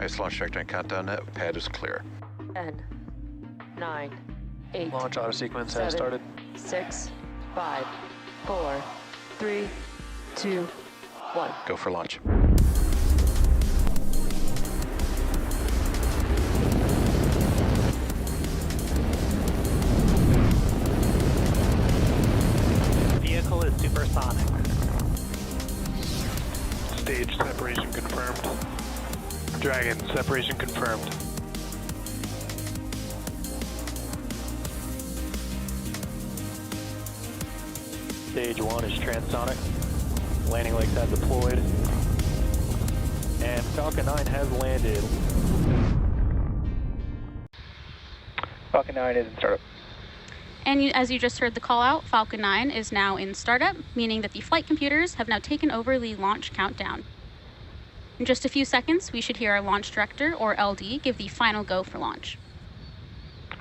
Base launch trajectory and countdown net. Pad is clear. 10, 9, 8, Launch auto sequence 7, has started. 6, 5, 4, 3, 2, 1. Go for launch. Vehicle is supersonic. Stage separation confirmed. Dragon, separation confirmed. Stage 1 is transonic. Landing legs have deployed. And Falcon 9 has landed. Falcon 9 is in startup. And as you just heard the call out, Falcon 9 is now in startup, meaning that the flight computers have now taken over the launch countdown. In just a few seconds, we should hear our launch director, or LD, give the final go for launch.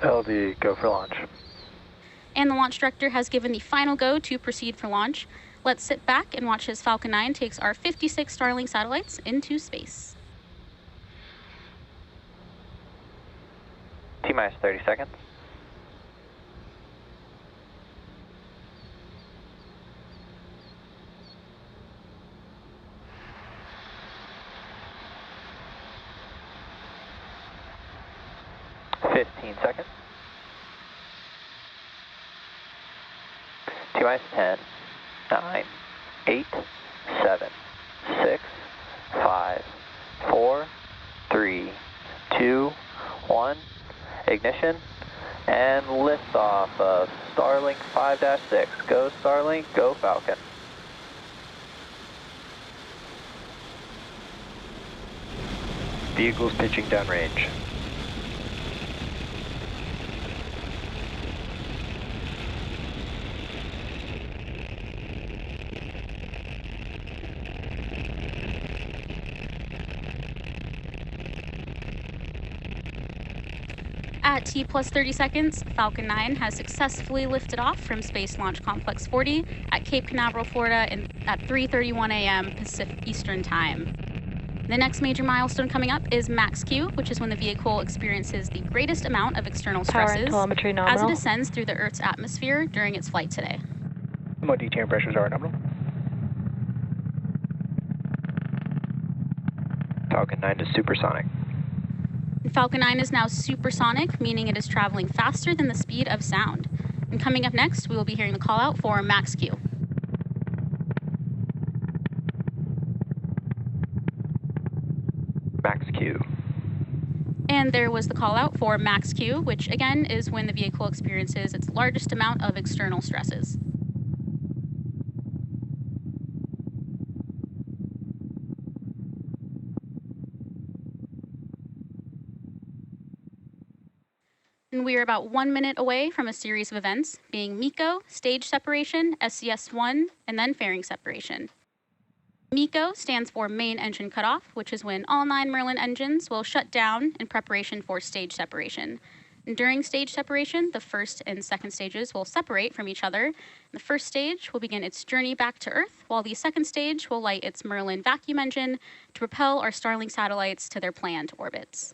LD, go for launch. And the launch director has given the final go to proceed for launch. Let's sit back and watch as Falcon 9 takes our 56 Starlink satellites into space. T-minus 30 seconds. Seconds. T-minus 10, 9, 8, 7, 6, 5, 4, 3, 2, 1. Ignition and liftoff of Starlink 5-6. Go Starlink, go Falcon. Vehicles pitching downrange. At T plus 30 seconds, Falcon 9 has successfully lifted off from Space Launch Complex 40 at Cape Canaveral, Florida at 3:31 a.m. Pacific Eastern Time. The next major milestone coming up is max Q, which is when the vehicle experiences the greatest amount of external stresses as it descends through the Earth's atmosphere during its flight today. What detain pressures are nominal? Falcon 9 is supersonic. Falcon 9 is now supersonic, meaning it is traveling faster than the speed of sound. And coming up next, we will be hearing the call out for max Q. Max Q. And there was the call out for max Q, which again is when the vehicle experiences its largest amount of external stresses. And we are about 1 minute away from a series of events, being MECO, stage separation, SES-1, and then fairing separation. MECO stands for main engine cutoff, which is when all 9 Merlin engines will shut down in preparation for stage separation. And during stage separation, the first and second stages will separate from each other. The first stage will begin its journey back to Earth, while the second stage will light its Merlin vacuum engine to propel our Starlink satellites to their planned orbits.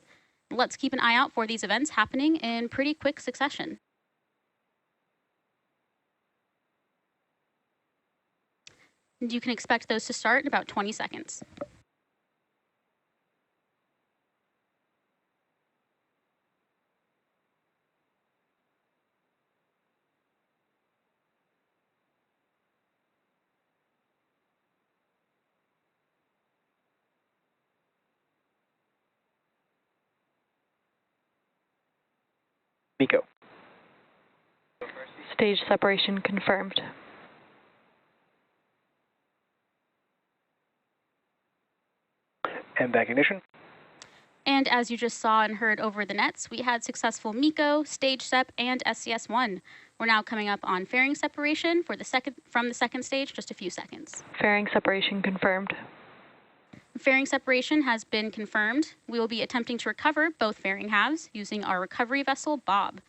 Let's keep an eye out for these events happening in pretty quick succession. And you can expect those to start in about 20 seconds. MECO. Stage separation confirmed. And back ignition. And as you just saw and heard over the nets, we had successful MECO, stage sep, and SES-1. We're now coming up on fairing separation from the second stage, just a few seconds. Fairing separation confirmed. Fairing separation has been confirmed. We will be attempting to recover both fairing halves using our recovery vessel, Bob.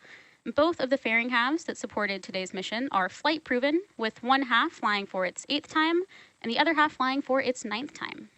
Both of the fairing halves that supported today's mission are flight proven, with one half flying for its 8th time and the other half flying for its 9th time.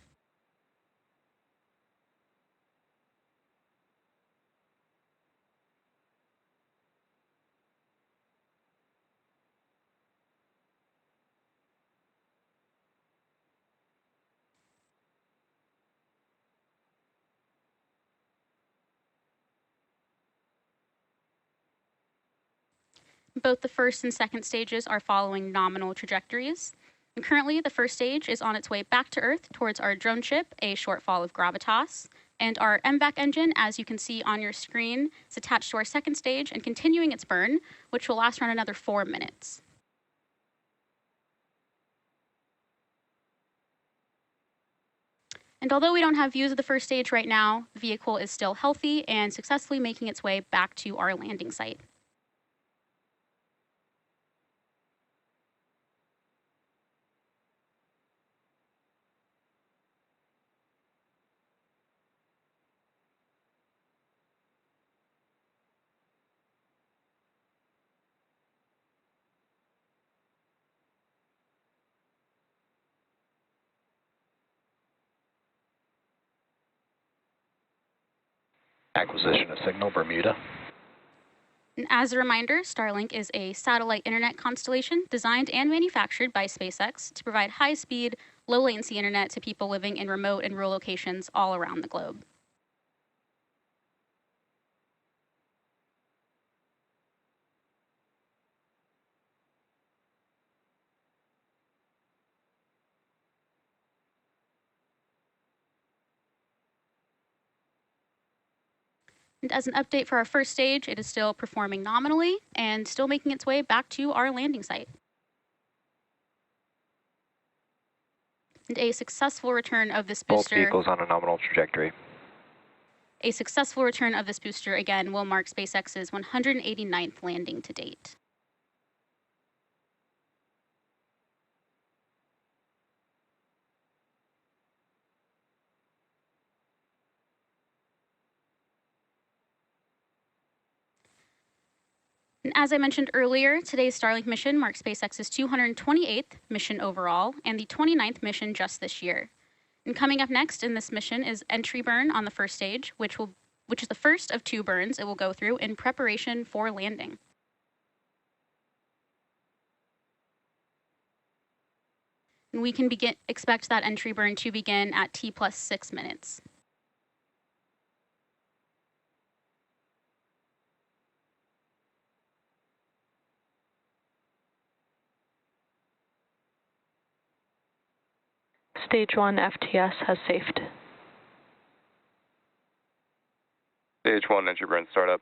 Both the first and second stages are following nominal trajectories. And currently, the first stage is on its way back to Earth towards our drone ship, a shortfall of gravitas. And our MVAC engine, as you can see on your screen, is attached to our second stage and continuing its burn, which will last around another 4 minutes. And although we don't have views of the first stage right now, the vehicle is still healthy and successfully making its way back to our landing site. Acquisition of signal, Bermuda. And as a reminder, Starlink is a satellite internet constellation designed and manufactured by SpaceX to provide high-speed, low-latency internet to people living in remote and rural locations all around the globe. And as an update for our first stage, it is still performing nominally and still making its way back to our landing site. And a successful return of this booster. Both vehicles on a nominal trajectory. A successful return of this booster, again, will mark SpaceX's 189th landing to date. And as I mentioned earlier, today's Starlink mission marks SpaceX's 228th mission overall and the 29th mission just this year. And coming up next in this mission is entry burn on the first stage, which is the first of 2 burns it will go through in preparation for landing. And we can expect that entry burn to begin at T+6 minutes. Stage 1 FTS has safed. Stage 1 entry burn startup.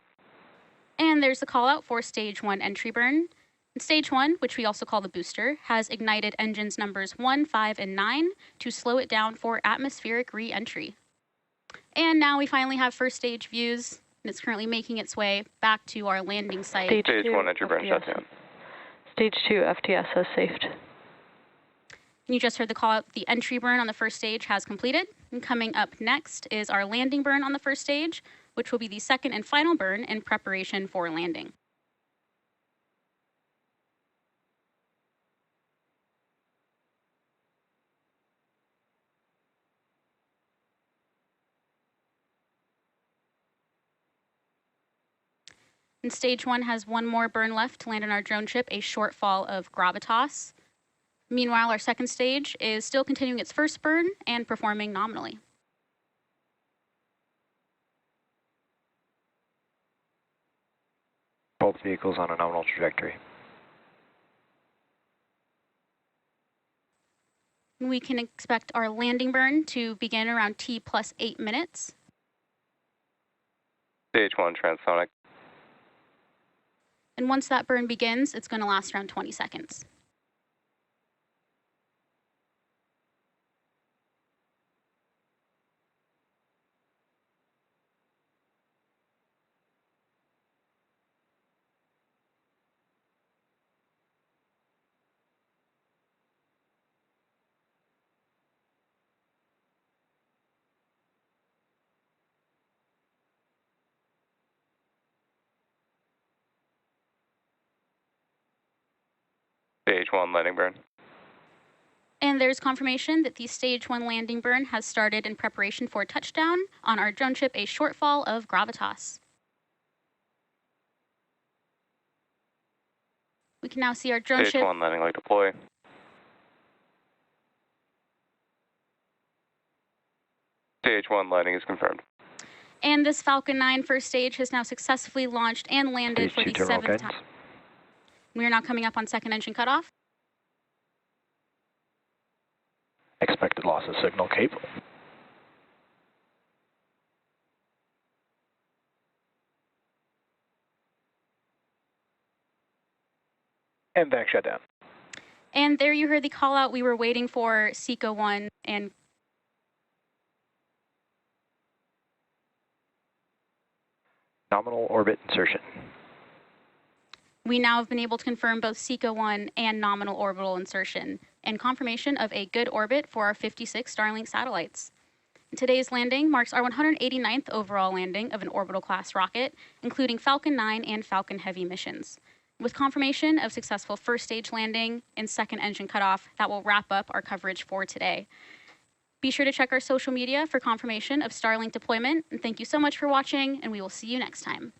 And there's a call out for Stage 1 entry burn. And Stage 1, which we also call the booster, has ignited engines numbers 1, 5, and 9 to slow it down for atmospheric re-entry. And now we finally have first stage views, and it's currently making its way back to our landing site. Stage 1 entry burn shut down. Stage 2 FTS has safed. You just heard the call out. The entry burn on the first stage has completed. And coming up next is our landing burn on the first stage, which will be the second and final burn in preparation for landing. And Stage 1 has one more burn left to land on our drone ship, a shortfall of gravitas. Meanwhile, our second stage is still continuing its first burn and performing nominally. Both vehicles on a nominal trajectory. We can expect our landing burn to begin around T+8 minutes. Stage 1 transonic. And once that burn begins, it's going to last around 20 seconds. Stage 1 landing burn. And there's confirmation that the Stage 1 landing burn has started in preparation for touchdown on our drone ship, a shortfall of gravitas. We can now see our drone Stage ship. 1 landing light deploy. Stage 1 landing is confirmed. And this Falcon 9 first stage has now successfully launched and landed Stage for 2 the terminal 7th guidance. time. We are now coming up on second engine cutoff. Expected loss of signal, Cape. And back shutdown. And there you heard the call out. We were waiting for SECO 1 and Nominal orbit insertion. we now have been able to confirm both SECO 1 and nominal orbital insertion and confirmation of a good orbit for our 56 Starlink satellites. Today's landing marks our 189th overall landing of an orbital class rocket, including Falcon 9 and Falcon Heavy missions. With confirmation of successful first stage landing and second engine cutoff, that will wrap up our coverage for today. Be sure to check our social media for confirmation of Starlink deployment, and thank you so much for watching, and we will see you next time.